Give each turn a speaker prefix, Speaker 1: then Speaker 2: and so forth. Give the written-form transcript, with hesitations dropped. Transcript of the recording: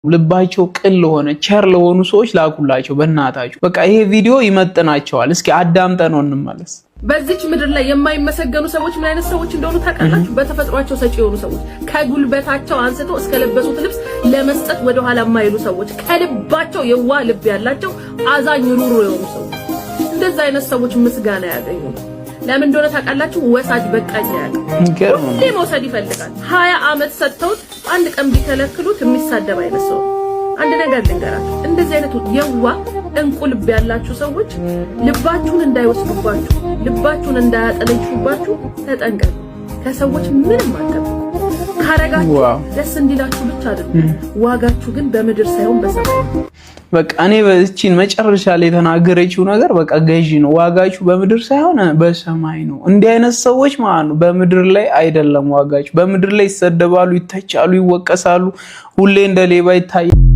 Speaker 1: ልባቸው ቅን ለሆነ ቸር ለሆኑ ሰዎች ላኩላቸው በእናታችሁ። በቃ ይሄ ቪዲዮ ይመጥናቸዋል። እስኪ አዳምጠነው እንመለስ።
Speaker 2: በዚች ምድር ላይ የማይመሰገኑ ሰዎች ምን አይነት ሰዎች እንደሆኑ ታውቃላችሁ? በተፈጥሯቸው ሰጪ የሆኑ ሰዎች፣ ከጉልበታቸው አንስቶ እስከ ለበሱት ልብስ ለመስጠት ወደ ኋላ የማይሉ ሰዎች፣ ከልባቸው የዋህ ልብ ያላቸው አዛኝ ሩሩ የሆኑ ሰዎች፣ እንደዛ አይነት ሰዎች ምስጋና ያገኙ። ለምን እንደሆነ ታውቃላችሁ? ወሳጅ በቃኝ ያለ ሁሌ መውሰድ ይፈልጋል። 20 ዓመት ሰጥተውት አንድ ቀን ቢከለክሉት የሚሳደብ አይነት ሰው። አንድ ነገር ልንገራችሁ፣ እንደዚህ አይነቱ የዋህ እንቁ ልብ ያላችሁ ሰዎች ልባችሁን እንዳይወስዱባችሁ፣ ልባችሁን እንዳያጠለሹባችሁ ተጠንቀቁ። ከሰዎች ምንም አትጠብቁ። ካረጋችሁ ደስ እንዲላችሁ ብቻ አይደለም፣ ዋጋችሁ ግን በምድር ሳይሆን በሰማይ።
Speaker 1: በቃ እኔ በእቺን መጨረሻ ላይ የተናገረችው ነገር በቃ ገዢ ነው። ዋጋችሁ በምድር ሳይሆን በሰማይ ነው። እንዲህ አይነት ሰዎች ማለት ነው በምድር ላይ አይደለም ዋጋችሁ። በምድር ላይ ይሰደባሉ፣ ይተቻሉ፣ ይወቀሳሉ፣ ሁሌ እንደ ሌባ ይታያሉ።